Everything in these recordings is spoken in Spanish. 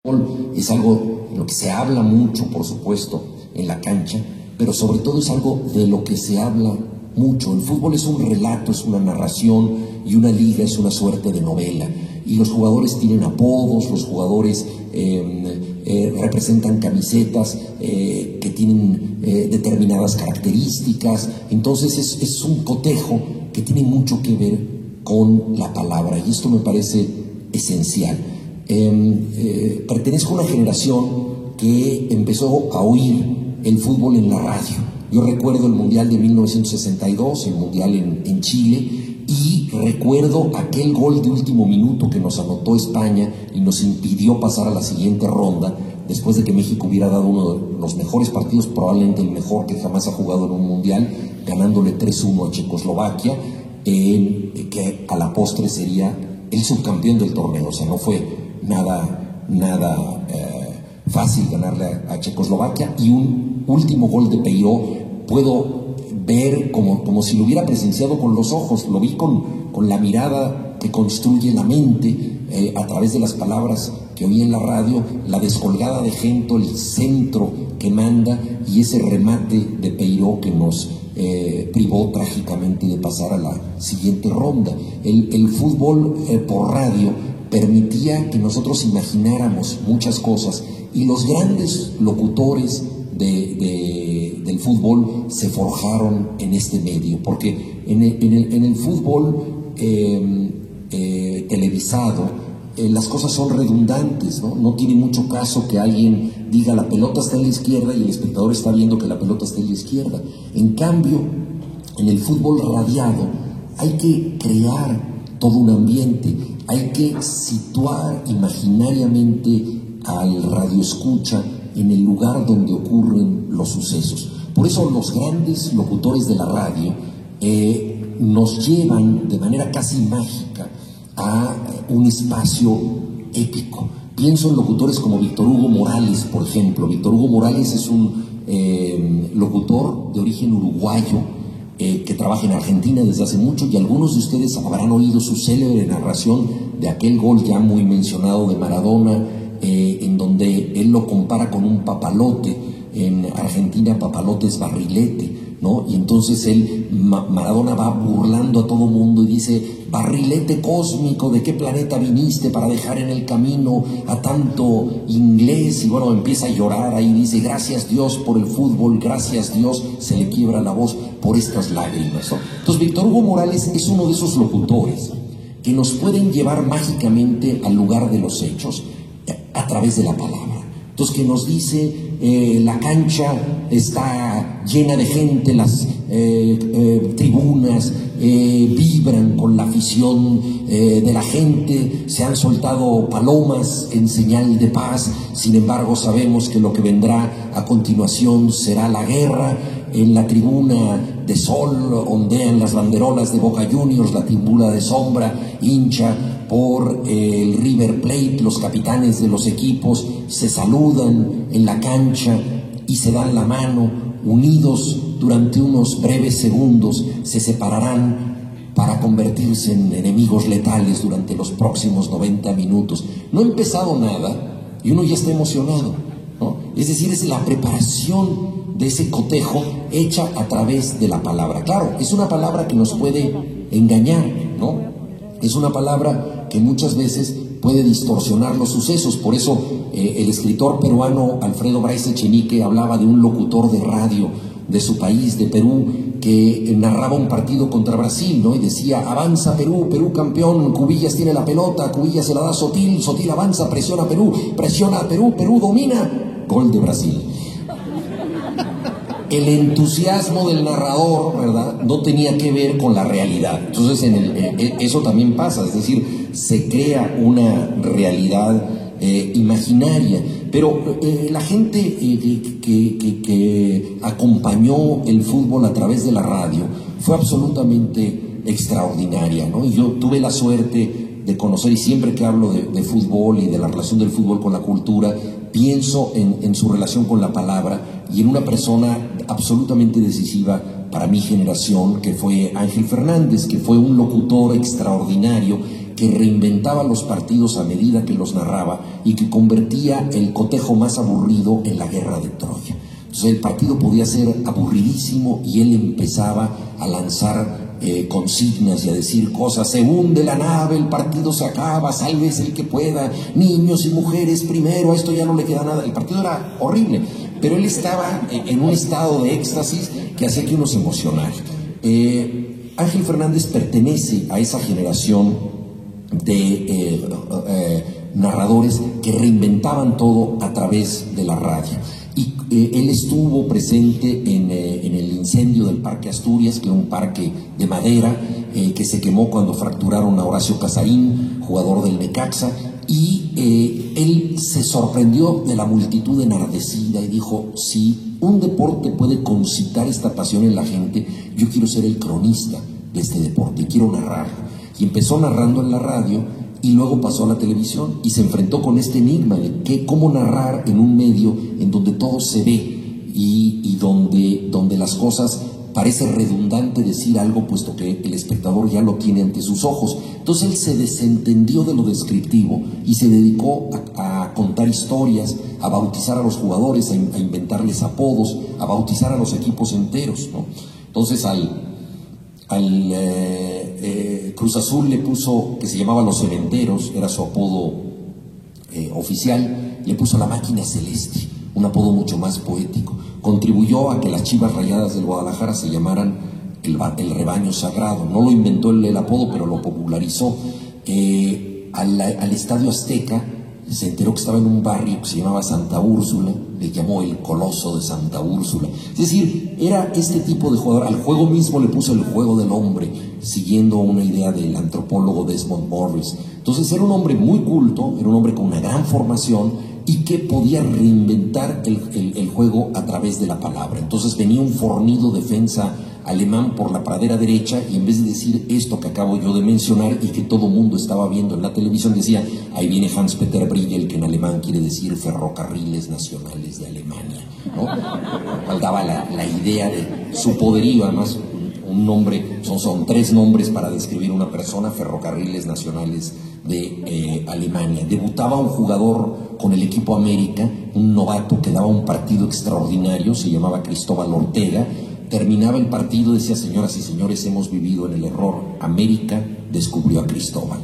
Es algo de lo que se habla mucho, por supuesto, en la cancha, pero sobre todo es algo de lo que se habla mucho. El fútbol es un relato, es una narración, y una liga es una suerte de novela. Y los jugadores tienen apodos, los jugadores representan camisetas que tienen determinadas características. Entonces es un cotejo que tiene mucho que ver con la palabra, y esto me parece esencial. Pertenezco a una generación que empezó a oír el fútbol en la radio. Yo recuerdo el Mundial de 1962, el Mundial en Chile, y recuerdo aquel gol de último minuto que nos anotó España y nos impidió pasar a la siguiente ronda, después de que México hubiera dado uno de los mejores partidos, probablemente el mejor que jamás ha jugado en un Mundial, ganándole 3-1 a Checoslovaquia, que a la postre sería el subcampeón del torneo. O sea, no fue nada fácil ganarle a Checoslovaquia. Y un último gol de Peiró puedo ver como si lo hubiera presenciado con los ojos. Lo vi con la mirada que construye la mente a través de las palabras que oí en la radio, la descolgada de Gento, el centro que manda, y ese remate de Peiró que nos privó trágicamente de pasar a la siguiente ronda. El fútbol por radio permitía que nosotros imagináramos muchas cosas, y los grandes locutores del fútbol se forjaron en este medio, porque en el fútbol televisado las cosas son redundantes, ¿no? No tiene mucho caso que alguien diga la pelota está en la izquierda y el espectador está viendo que la pelota está en la izquierda. En cambio, en el fútbol radiado hay que crear todo un ambiente, hay que situar imaginariamente al radioescucha en el lugar donde ocurren los sucesos. Por eso los grandes locutores de la radio nos llevan de manera casi mágica a un espacio épico. Pienso en locutores como Víctor Hugo Morales, por ejemplo. Víctor Hugo Morales es un locutor de origen uruguayo que trabaja en Argentina desde hace mucho, y algunos de ustedes habrán oído su célebre narración de aquel gol ya muy mencionado de Maradona, en donde él lo compara con un papalote. En Argentina papalote es barrilete, ¿no? Y entonces Maradona va burlando a todo mundo y dice: barrilete cósmico, ¿de qué planeta viniste para dejar en el camino a tanto inglés? Y bueno, empieza a llorar ahí, dice: gracias Dios por el fútbol, gracias Dios, se le quiebra la voz por estas lágrimas, ¿no? Entonces Víctor Hugo Morales es uno de esos locutores que nos pueden llevar mágicamente al lugar de los hechos a través de la palabra. Entonces, que nos dice: la cancha está llena de gente, las tribunas vibran con la afición de la gente, se han soltado palomas en señal de paz, sin embargo sabemos que lo que vendrá a continuación será la guerra. En la tribuna de sol ondean las banderolas de Boca Juniors, la tribuna de sombra hincha por el River Plate, los capitanes de los equipos se saludan en la cancha y se dan la mano, unidos durante unos breves segundos, se separarán para convertirse en enemigos letales durante los próximos 90 minutos. No ha empezado nada y uno ya está emocionado, ¿no? Es decir, es la preparación de ese cotejo hecha a través de la palabra. Claro, es una palabra que nos puede engañar, ¿no? Es una palabra que muchas veces puede distorsionar los sucesos. Por eso el escritor peruano Alfredo Bryce Echenique hablaba de un locutor de radio de su país, de Perú, que narraba un partido contra Brasil, ¿no? Y decía: avanza Perú, Perú campeón, Cubillas tiene la pelota, Cubillas se la da a Sotil, Sotil avanza, presiona a Perú, Perú domina, gol de Brasil. El entusiasmo del narrador, ¿verdad?, no tenía que ver con la realidad. Entonces eso también pasa, es decir, se crea una realidad imaginaria. Pero la gente que acompañó el fútbol a través de la radio fue absolutamente extraordinaria, ¿no? Y yo tuve la suerte de conocer, y siempre que hablo de fútbol y de la relación del fútbol con la cultura, pienso en su relación con la palabra y en una persona absolutamente decisiva para mi generación, que fue Ángel Fernández, que fue un locutor extraordinario, que reinventaba los partidos a medida que los narraba y que convertía el cotejo más aburrido en la guerra de Troya. Entonces el partido podía ser aburridísimo y él empezaba a lanzar consignas y a decir cosas: se hunde la nave, el partido se acaba, sálvese el que pueda, niños y mujeres primero, a esto ya no le queda nada. El partido era horrible, pero él estaba en un estado de éxtasis que hacía que uno se emocionara. Ángel Fernández pertenece a esa generación de narradores que reinventaban todo a través de la radio. Y él estuvo presente en el incendio del Parque Asturias, que era un parque de madera que se quemó cuando fracturaron a Horacio Casarín, jugador del Necaxa, y él se sorprendió de la multitud enardecida y dijo: si un deporte puede concitar esta pasión en la gente, yo quiero ser el cronista de este deporte, quiero narrarlo. Y empezó narrando en la radio y luego pasó a la televisión y se enfrentó con este enigma de cómo narrar en un medio en donde todo se ve y donde las cosas parece redundante decir algo, puesto que el espectador ya lo tiene ante sus ojos. Entonces él se desentendió de lo descriptivo y se dedicó a contar historias, a bautizar a los jugadores, a inventarles apodos, a bautizar a los equipos enteros, ¿no? Entonces al Cruz Azul le puso, que se llamaba Los Cementeros, era su apodo oficial, le puso La Máquina Celeste, un apodo mucho más poético. Contribuyó a que las Chivas Rayadas del Guadalajara se llamaran el Rebaño Sagrado. No lo inventó el apodo, pero lo popularizó. Al Estadio Azteca se enteró que estaba en un barrio que se llamaba Santa Úrsula, le llamó el Coloso de Santa Úrsula. Es decir, era este tipo de jugador. Al juego mismo le puso el juego del hombre, siguiendo una idea del antropólogo Desmond Morris. Entonces era un hombre muy culto, era un hombre con una gran formación y que podía reinventar el juego a través de la palabra. Entonces venía un fornido defensa alemán por la pradera derecha y en vez de decir esto que acabo yo de mencionar y que todo mundo estaba viendo en la televisión, decía: ahí viene Hans-Peter Briegel, que en alemán quiere decir Ferrocarriles Nacionales de Alemania, ¿no? Daba la idea de su poderío. Además, un nombre, son 3 nombres para describir una persona: Ferrocarriles Nacionales de Alemania. Debutaba un jugador con el equipo América, un novato que daba un partido extraordinario, se llamaba Cristóbal Ortega. Terminaba el partido, decía: señoras y señores, hemos vivido en el error, América descubrió a Cristóbal.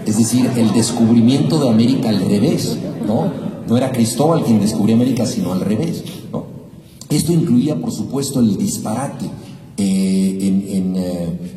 Es decir, el descubrimiento de América al revés, ¿no? No era Cristóbal quien descubrió América, sino al revés, ¿no? Esto incluía, por supuesto, el disparate.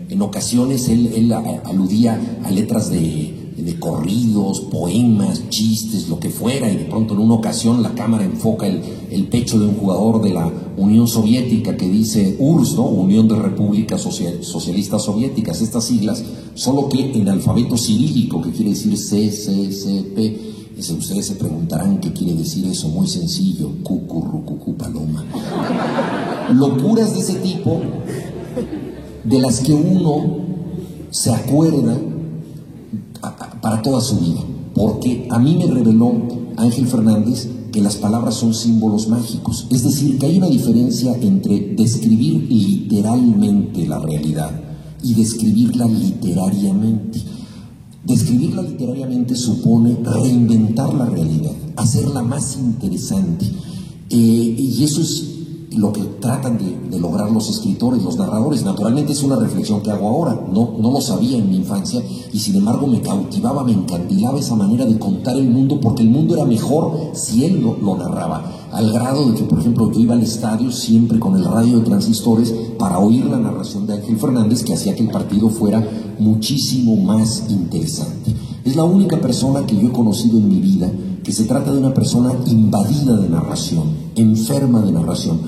En ocasiones él aludía a letras de corridos, poemas, chistes, lo que fuera, y de pronto en una ocasión la cámara enfoca el pecho de un jugador de la Unión Soviética que dice URSS, ¿no? Unión de Repúblicas Socialistas Soviéticas, estas siglas, solo que en alfabeto cirílico, que quiere decir CCCP. Ustedes se preguntarán qué quiere decir eso. Muy sencillo: cucurrucucú paloma. Locuras de ese tipo, de las que uno se acuerda para toda su vida, porque a mí me reveló Ángel Fernández que las palabras son símbolos mágicos. Es decir, que hay una diferencia entre describir literalmente la realidad y describirla literariamente. Describirla literariamente supone reinventar la realidad, hacerla más interesante, y eso es lo que tratan de lograr los escritores, los narradores. Naturalmente es una reflexión que hago ahora, no lo sabía en mi infancia, y sin embargo me cautivaba, me encandilaba esa manera de contar el mundo, porque el mundo era mejor si él lo narraba, al grado de que, por ejemplo, yo iba al estadio siempre con el radio de transistores para oír la narración de Ángel Fernández, que hacía que el partido fuera muchísimo más interesante. Es la única persona que yo he conocido en mi vida que se trata de una persona invadida de narración, enferma de narración.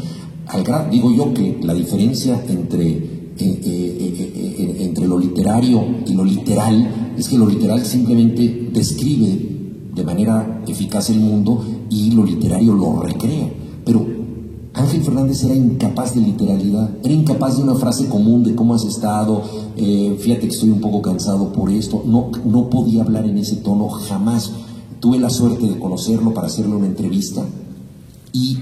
Digo yo que la diferencia entre lo literario y lo literal es que lo literal simplemente describe de manera eficaz el mundo y lo literario lo recrea. Pero Ángel Fernández era incapaz de literalidad, era incapaz de una frase común de cómo has estado, fíjate que estoy un poco cansado por esto. No podía hablar en ese tono jamás. Tuve la suerte de conocerlo para hacerle una entrevista, y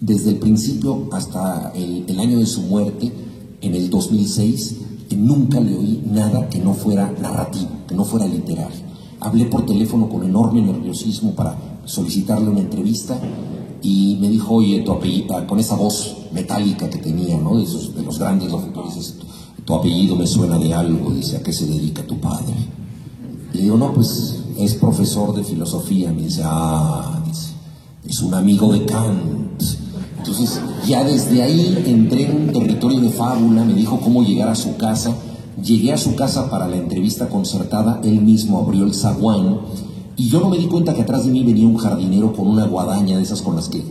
desde el principio hasta el año de su muerte, en el 2006, nunca le oí nada que no fuera narrativo, que no fuera literario. Hablé por teléfono con enorme nerviosismo para solicitarle una entrevista y me dijo, oye, tu apellido, con esa voz metálica que tenía, ¿no? De los grandes locutores, dice, tu apellido me suena de algo, dice, ¿a qué se dedica tu padre? Le digo, no, pues es profesor de filosofía. Me dice, dice, es un amigo de Kant. Entonces, ya desde ahí entré en un territorio de fábula. Me dijo cómo llegar a su casa. Llegué a su casa para la entrevista concertada. Él mismo abrió el zaguán y yo no me di cuenta que atrás de mí venía un jardinero con una guadaña de esas con las que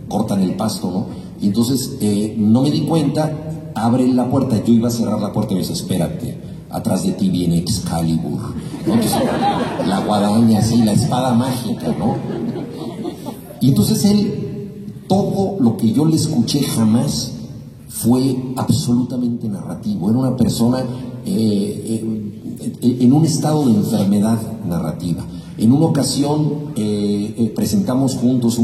cortan el pasto, ¿no? Y entonces no me di cuenta. Abre la puerta. Yo iba a cerrar la puerta y me dice, espérate, atrás de ti viene Excalibur, ¿no? Entonces, la guadaña así, la espada mágica, ¿no? Y entonces él, todo lo que yo le escuché jamás fue absolutamente narrativo. Era una persona en un estado de enfermedad narrativa. En una ocasión presentamos juntos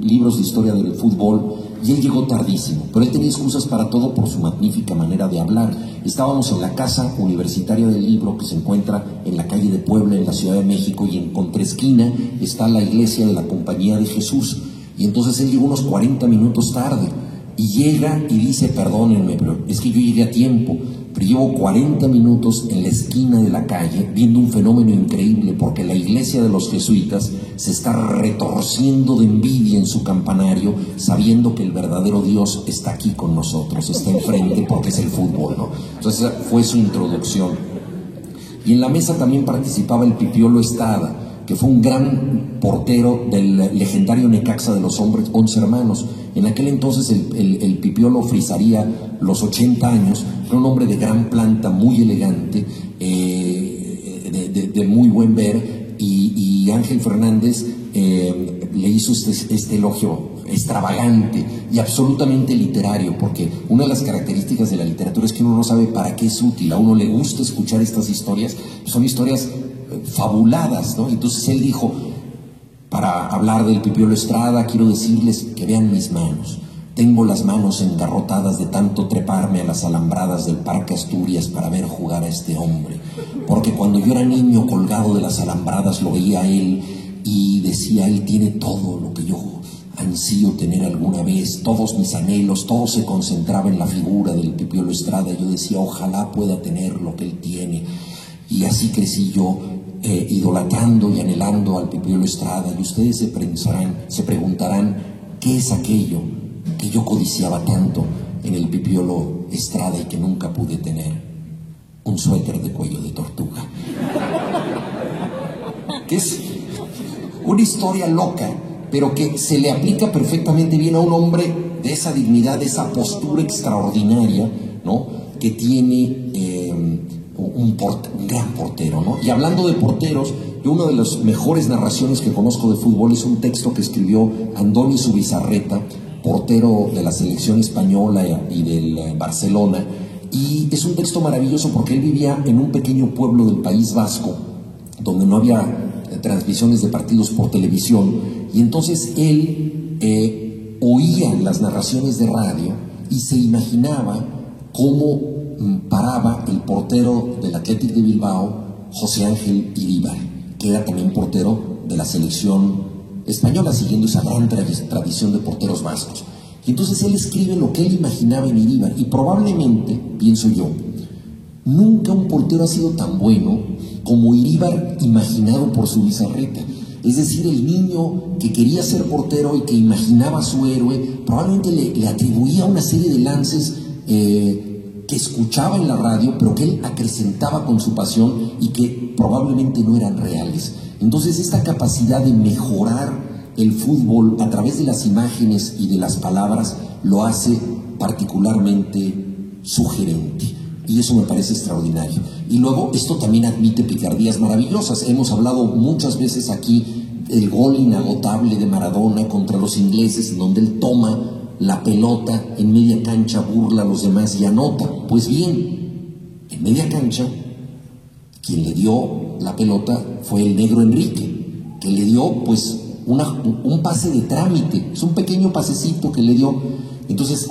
libros de historia del fútbol y él llegó tardísimo, pero él tenía excusas para todo por su magnífica manera de hablar. Estábamos en la Casa Universitaria del Libro, que se encuentra en la calle de Puebla, en la Ciudad de México, y en contraesquina está la iglesia de la Compañía de Jesús. Y entonces él llegó unos 40 minutos tarde y llega y dice, perdónenme, pero es que yo llegué a tiempo, pero llevo 40 minutos en la esquina de la calle viendo un fenómeno increíble, porque la iglesia de los jesuitas se está retorciendo de envidia en su campanario, sabiendo que el verdadero Dios está aquí con nosotros, está enfrente, porque es el fútbol, ¿no? Entonces esa fue su introducción. Y en la mesa también participaba el Pipiolo Estrada, que fue un gran portero del legendario Necaxa de los 11 hermanos. En aquel entonces el Pipiolo frisaría los 80 años, era un hombre de gran planta, muy elegante, de muy buen ver, y Ángel Fernández le hizo este elogio extravagante y absolutamente literario, porque una de las características de la literatura es que uno no sabe para qué es útil. A uno le gusta escuchar estas historias, son historias fabuladas, ¿no? Entonces él dijo, para hablar del Pipiolo Estrada, quiero decirles que vean mis manos. Tengo las manos engarrotadas de tanto treparme a las alambradas del Parque Asturias para ver jugar a este hombre, porque cuando yo era niño colgado de las alambradas lo veía a él y decía, él tiene todo lo que yo ansío tener alguna vez, todos mis anhelos, todo se concentraba en la figura del Pipiolo Estrada. Yo decía, ojalá pueda tener lo que él tiene. Y así crecí yo, idolatrando y anhelando al Pipiolo Estrada. Y ustedes se preguntarán, ¿qué es aquello que yo codiciaba tanto en el Pipiolo Estrada y que nunca pude tener? Un suéter de cuello de tortuga. Que es una historia loca, pero que se le aplica perfectamente bien a un hombre de esa dignidad, de esa postura extraordinaria, ¿no?, que tiene un gran portero, ¿no? Y hablando de porteros, yo una de las mejores narraciones que conozco de fútbol es un texto que escribió Andoni Zubizarreta, portero de la selección española y del Barcelona, y es un texto maravilloso porque él vivía en un pequeño pueblo del País Vasco, donde no había transmisiones de partidos por televisión, y entonces él oía las narraciones de radio y se imaginaba cómo paraba el portero del Athletic de Bilbao, José Ángel Iríbar, que era también portero de la selección española, siguiendo esa gran tradición de porteros vascos. Y entonces él escribe lo que él imaginaba en Iríbar, y probablemente, pienso yo, nunca un portero ha sido tan bueno como Iríbar imaginado por Zubizarreta. Es decir, el niño que quería ser portero y que imaginaba a su héroe, probablemente le atribuía una serie de lances que escuchaba en la radio, pero que él acrecentaba con su pasión y que probablemente no eran reales. Entonces, esta capacidad de mejorar el fútbol a través de las imágenes y de las palabras lo hace particularmente sugerente. Y eso me parece extraordinario. Y luego, esto también admite picardías maravillosas. Hemos hablado muchas veces aquí del gol inagotable de Maradona contra los ingleses, en donde él toma la pelota en media cancha, burla a los demás y anota. Pues bien, en media cancha, quien le dio la pelota fue el negro Enrique, que le dio pues un pase de trámite, es un pequeño pasecito que le dio. Entonces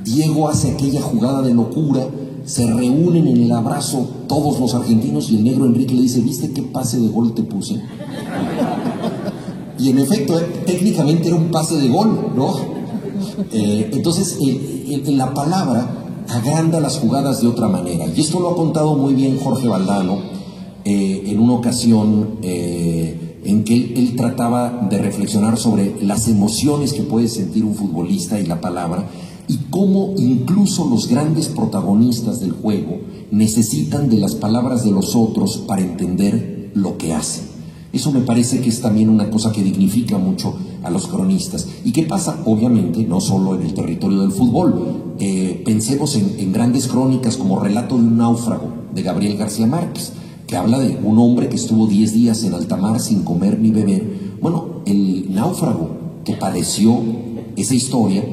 Diego hace aquella jugada de locura se reúnen en el abrazo todos los argentinos y el negro Enrique le dice, ¿viste qué pase de gol te puse? Y en efecto, técnicamente era un pase de gol, ¿no? Entonces, la palabra agranda las jugadas de otra manera. Y esto lo ha contado muy bien Jorge Valdano en una ocasión en que él trataba de reflexionar sobre las emociones que puede sentir un futbolista y la palabra, y cómo incluso los grandes protagonistas del juego necesitan de las palabras de los otros para entender lo que hacen. Eso me parece que es también una cosa que dignifica mucho a los cronistas. ¿Y qué pasa? Obviamente, no solo en el territorio del fútbol. Pensemos en grandes crónicas como Relato de un náufrago, de Gabriel García Márquez, que habla de un hombre que estuvo 10 días en alta mar sin comer ni beber. Bueno, el náufrago que padeció esa historia,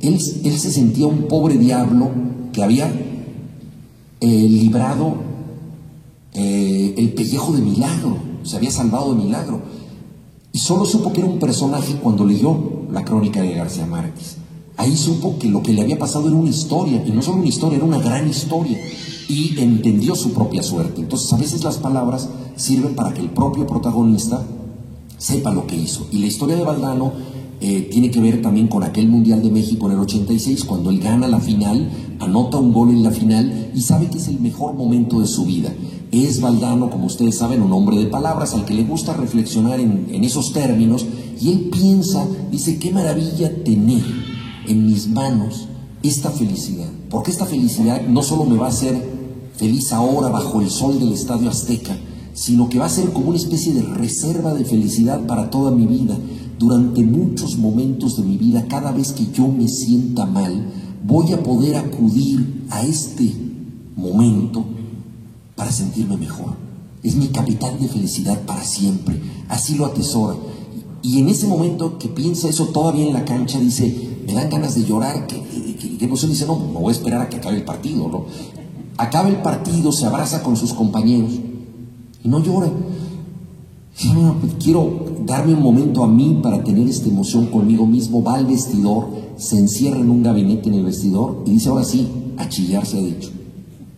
él se sentía un pobre diablo que había librado el pellejo de milagro, se había salvado de milagro. Y solo supo que era un personaje cuando leyó la crónica de García Márquez. Ahí supo que lo que le había pasado era una historia, y no solo una historia, era una gran historia, y entendió su propia suerte. Entonces, a veces las palabras sirven para que el propio protagonista sepa lo que hizo. Y la historia de Valdano tiene que ver también con aquel Mundial de México en el 86, cuando él gana la final, anota un gol en la final y sabe que es el mejor momento de su vida. Es Valdano, como ustedes saben, un hombre de palabras al que le gusta reflexionar en esos términos, y él piensa, dice, qué maravilla tener en mis manos esta felicidad, porque esta felicidad no solo me va a hacer feliz ahora bajo el sol del Estadio Azteca, sino que va a ser como una especie de reserva de felicidad para toda mi vida. Durante muchos momentos de mi vida, cada vez que yo me sienta mal, voy a poder acudir a este momento para sentirme mejor. Es mi capital de felicidad para siempre, así lo atesora. Y en ese momento que piensa eso todavía en la cancha, dice, me dan ganas de llorar, qué emoción. Dice, no voy a esperar a que acabe el partido, ¿no? Acaba el partido, se abraza con sus compañeros y no llora. Dice, bueno, pues quiero darme un momento a mí para tener esta emoción conmigo mismo. Va al vestidor, se encierra en un gabinete en el vestidor y dice, ahora sí, a chillar se ha dicho.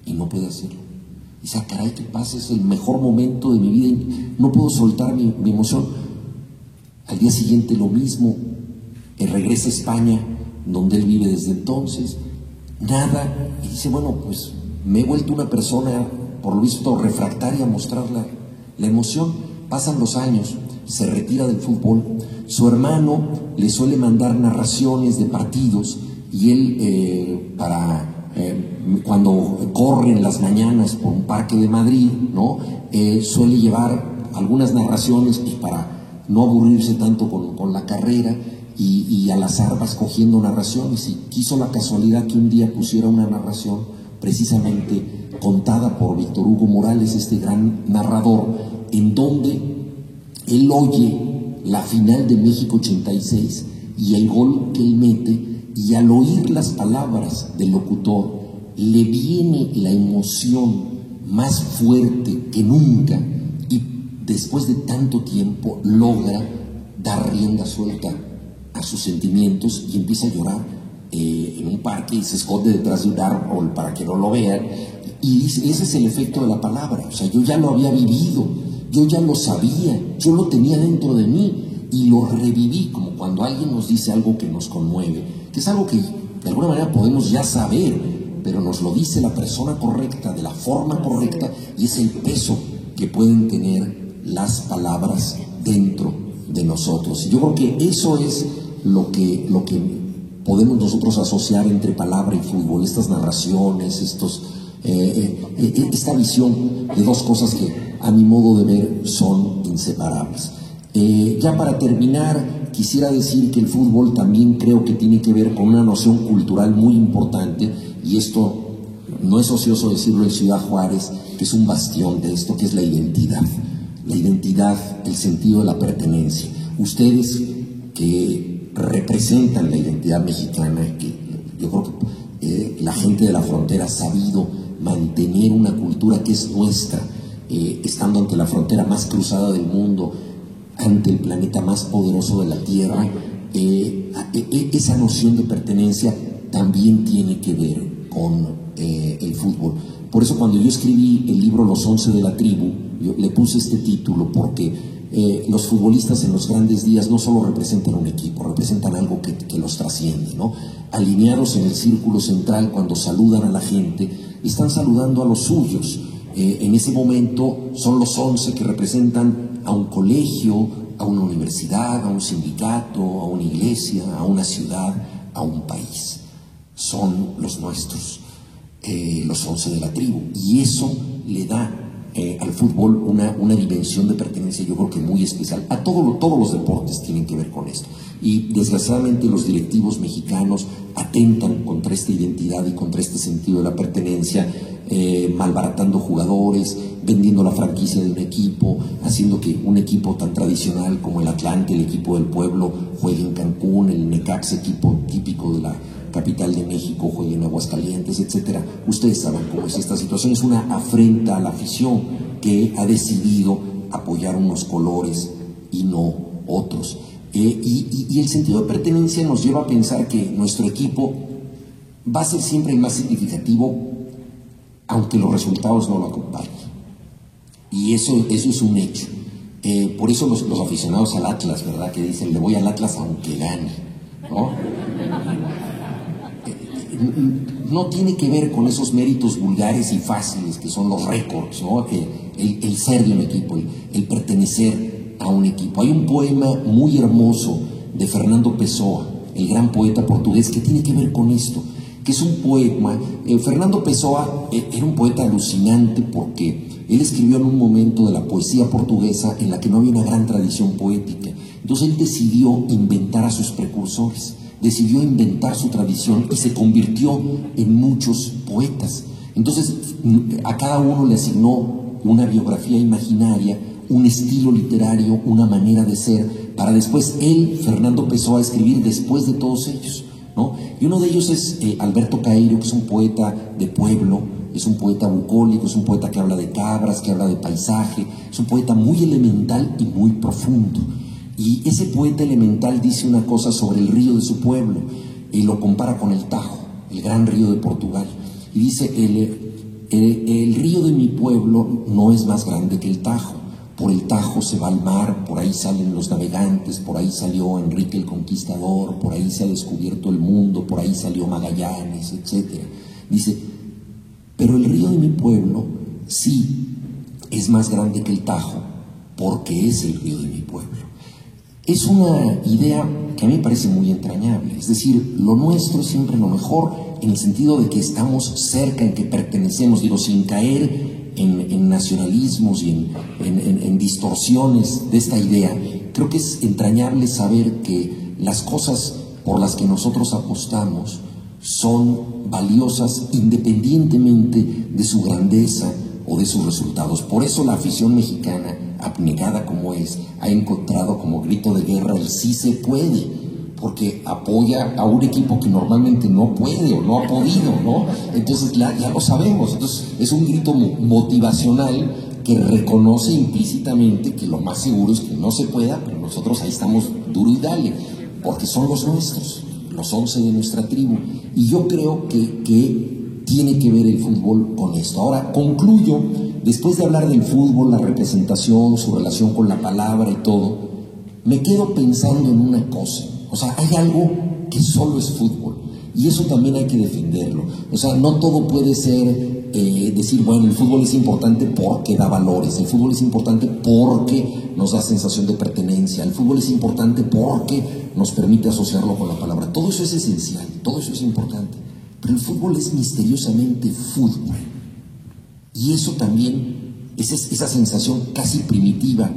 Y no puede hacerlo. Dice, ah, caray, ¿qué pasa? Es el mejor momento de mi vida y no puedo soltar mi emoción. Al día siguiente lo mismo, él regresa a España, donde él vive desde entonces, nada, y dice, bueno, pues me he vuelto una persona, por lo visto, refractaria a mostrar la emoción. Pasan los años, se retira del fútbol, su hermano le suele mandar narraciones de partidos, y él, cuando corre en las mañanas por un parque de Madrid, ¿no? Suele llevar algunas narraciones pues, para no aburrirse tanto con la carrera, y al azar vas cogiendo narraciones, y quiso la casualidad que un día pusiera una narración precisamente contada por Víctor Hugo Morales, este gran narrador, en donde él oye la final de México 86 y el gol que él mete, y al oír las palabras del locutor le viene la emoción más fuerte que nunca, y después de tanto tiempo logra dar rienda suelta a sus sentimientos y empieza a llorar en un parque, y se esconde detrás de un árbol para que no lo vean, y dice, ese es el efecto de la palabra. O sea, yo ya lo había vivido, yo ya lo sabía, yo lo tenía dentro de mí y lo reviví, como cuando alguien nos dice algo que nos conmueve, que es algo que de alguna manera podemos ya saber, pero nos lo dice la persona correcta, de la forma correcta, y es el peso que pueden tener las palabras dentro de nosotros. Y yo creo que eso es lo que podemos nosotros asociar entre palabra y fútbol, estas narraciones, esta visión de dos cosas que a mi modo de ver son inseparables. Ya para terminar, quisiera decir que el fútbol también creo que tiene que ver con una noción cultural muy importante, y esto no es ocioso decirlo en Ciudad Juárez, que es un bastión de esto, que es la identidad. La identidad, el sentido de la pertenencia. Ustedes que representan la identidad mexicana, que yo creo que la gente de la frontera ha sabido mantener una cultura que es nuestra, estando ante la frontera más cruzada del mundo, ante el planeta más poderoso de la Tierra, esa noción de pertenencia también tiene que ver con el fútbol. Por eso cuando yo escribí el libro Los 11 de la tribu, yo le puse este título porque los futbolistas en los grandes días no solo representan un equipo, representan algo que los trasciende, ¿no? Alineados en el círculo central, cuando saludan a la gente, están saludando a los suyos. En ese momento son los 11 que representan a un colegio, a una universidad, a un sindicato, a una iglesia, a una ciudad, a un país. Son los nuestros, los 11 de la tribu. Y eso le da al fútbol una dimensión de pertenencia, yo creo que muy especial. Todos los deportes tienen que ver con esto. Y desgraciadamente los directivos mexicanos atentan contra esta identidad y contra este sentido de la pertenencia, malbaratando jugadores, vendiendo la franquicia de un equipo, haciendo que un equipo tan tradicional como el Atlante, el equipo del pueblo, juegue en Cancún, el Necaxa, equipo típico de la capital de México, juegue en Aguascalientes, etcétera. Ustedes saben cómo es esta situación. Es una afrenta a la afición que ha decidido apoyar unos colores y no otros. Y el sentido de pertenencia nos lleva a pensar que nuestro equipo va a ser siempre el más significativo, aunque los resultados no lo acompañen. Y eso es un hecho. Por eso los aficionados al Atlas, ¿verdad?, que dicen, le voy al Atlas aunque gane, ¿no? No tiene que ver con esos méritos vulgares y fáciles que son los récords, ¿no? El ser de un equipo, el pertenecer a un equipo. Hay un poema muy hermoso de Fernando Pessoa, el gran poeta portugués, que tiene que ver con esto, que es un poema. Fernando Pessoa era un poeta alucinante porque él escribió en un momento de la poesía portuguesa en la que no había una gran tradición poética. Entonces él decidió inventar a sus precursores, decidió inventar su tradición y se convirtió en muchos poetas. Entonces a cada uno le asignó una biografía imaginaria, un estilo literario, una manera de ser, para después él, Fernando Pessoa, escribir después de todos ellos, ¿no? Y uno de ellos es Alberto Caeiro, que es un poeta de pueblo, es un poeta bucólico, es un poeta que habla de cabras, que habla de paisaje, es un poeta muy elemental y muy profundo. Y ese poeta elemental dice una cosa sobre el río de su pueblo y lo compara con el Tajo, el gran río de Portugal. Y dice, el río de mi pueblo no es más grande que el Tajo. Por el Tajo se va al mar, por ahí salen los navegantes, por ahí salió Enrique el Conquistador, por ahí se ha descubierto el mundo, por ahí salió Magallanes, etc. Dice, pero el río de mi pueblo sí es más grande que el Tajo, porque es el río de mi pueblo. Es una idea que a mí me parece muy entrañable. Es decir, lo nuestro es siempre lo mejor, en el sentido de que estamos cerca, en que pertenecemos, digo, sin caer en nacionalismos y en distorsiones de esta idea. Creo que es entrañable saber que las cosas por las que nosotros apostamos son valiosas independientemente de su grandeza o de sus resultados. Por eso la afición mexicana, abnegada como es, ha encontrado como grito de guerra el sí se puede, porque apoya a un equipo que normalmente no puede o no ha podido, ¿no? Entonces ya lo sabemos. Entonces es un grito motivacional que reconoce implícitamente que lo más seguro es que no se pueda, pero nosotros ahí estamos duro y dale, porque son los nuestros, los 11 de nuestra tribu. Y yo creo que tiene que ver el fútbol con esto. Ahora concluyo, después de hablar del fútbol, la representación, su relación con la palabra y todo, me quedo pensando en una cosa. O sea, hay algo que solo es fútbol y eso también hay que defenderlo. O sea, no todo puede ser decir, bueno, el fútbol es importante porque da valores, el fútbol es importante porque nos da sensación de pertenencia, el fútbol es importante porque nos permite asociarlo con la palabra. Todo eso es esencial, todo eso es importante, pero el fútbol es misteriosamente fútbol. Y eso también, esa sensación casi primitiva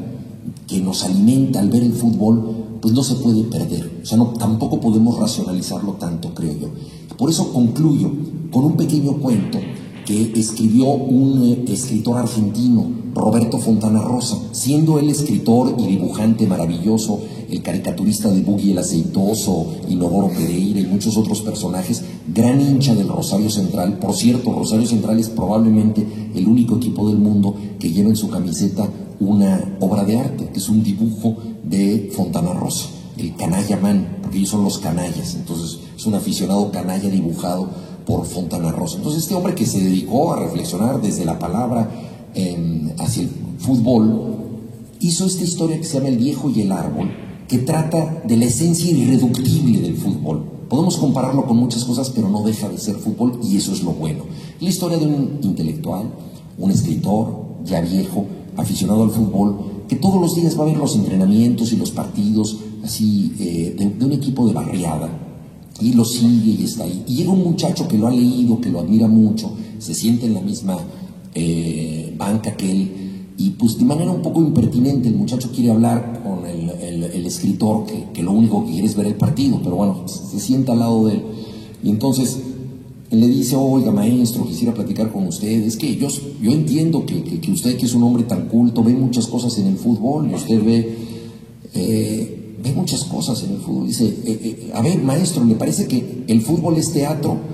que nos alimenta al ver el fútbol, pues no se puede perder. O sea, tampoco podemos racionalizarlo tanto, creo yo. Por eso concluyo con un pequeño cuento que escribió un escritor argentino, Roberto Fontana Rosa. Siendo él escritor y dibujante maravilloso, el caricaturista de Buggy el Aceitoso, Inodoro Pereira y muchos otros personajes, gran hincha del Rosario Central. Por cierto, Rosario Central es probablemente el único equipo del mundo que lleva en su camiseta una obra de arte, que es un dibujo de Fontana Rosa, el Canalla Man, porque ellos son los canallas. Entonces es un aficionado canalla dibujado por Fontana Rosa. Entonces este hombre que se dedicó a reflexionar desde la palabra hacia el fútbol, hizo esta historia que se llama El viejo y el árbol, que trata de la esencia irreductible del fútbol. Podemos compararlo con muchas cosas, pero no deja de ser fútbol, y eso es lo bueno. La historia de un intelectual, un escritor ya viejo, aficionado al fútbol, que todos los días va a ver los entrenamientos y los partidos así de un equipo de barriada, y lo sigue y está ahí. Y llega un muchacho que lo ha leído, que lo admira mucho, se siente en la misma banca que él, y pues de manera un poco impertinente el muchacho quiere hablar con el escritor, que lo único que quiere es ver el partido, pero bueno, se sienta al lado de él. Y entonces le dice: oiga, maestro, quisiera platicar con usted. Es que yo entiendo que usted, que es un hombre tan culto, ve muchas cosas en el fútbol, y usted ve muchas cosas en el fútbol. Dice: a ver, maestro, ¿le parece que el fútbol es teatro?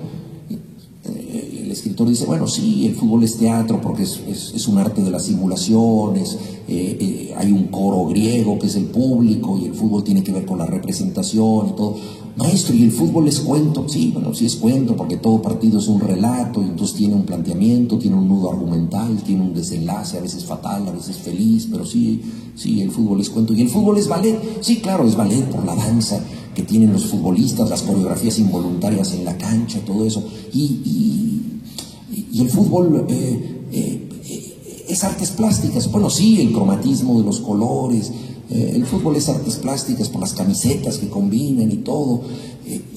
El escritor dice: bueno, sí, el fútbol es teatro porque es un arte de las simulaciones, hay un coro griego que es el público, y el fútbol tiene que ver con la representación y todo. Maestro, ¿y el fútbol es cuento? Sí, bueno, sí es cuento, porque todo partido es un relato, y entonces tiene un planteamiento, tiene un nudo argumental, tiene un desenlace, a veces fatal, a veces feliz, pero sí, el fútbol es cuento. ¿Y el fútbol es ballet? Sí, claro, es ballet por la danza que tienen los futbolistas, las coreografías involuntarias en la cancha, todo eso. Y el fútbol es artes plásticas. Bueno, sí, el cromatismo de los colores. El fútbol es artes plásticas por las camisetas que combinan y todo.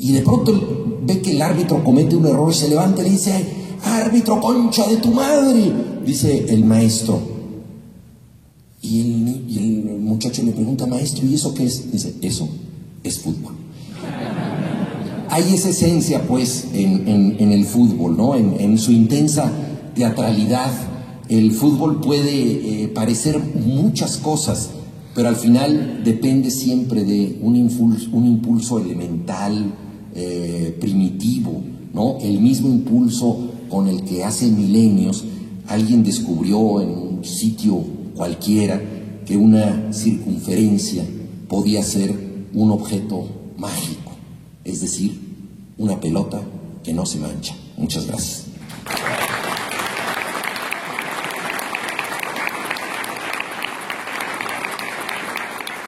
Y de pronto ve que el árbitro comete un error, se levanta y le dice: árbitro, concha de tu madre, dice el maestro. Y el muchacho le pregunta: maestro, ¿y eso qué es? Dice: eso es fútbol. Hay esa esencia, pues, en el fútbol, ¿no? En su intensa teatralidad. El fútbol puede parecer muchas cosas, pero al final depende siempre de un impulso elemental, primitivo, ¿no? El mismo impulso con el que hace milenios alguien descubrió en un sitio cualquiera que una circunferencia podía ser un objeto mágico, es decir, una pelota que no se mancha. Muchas gracias.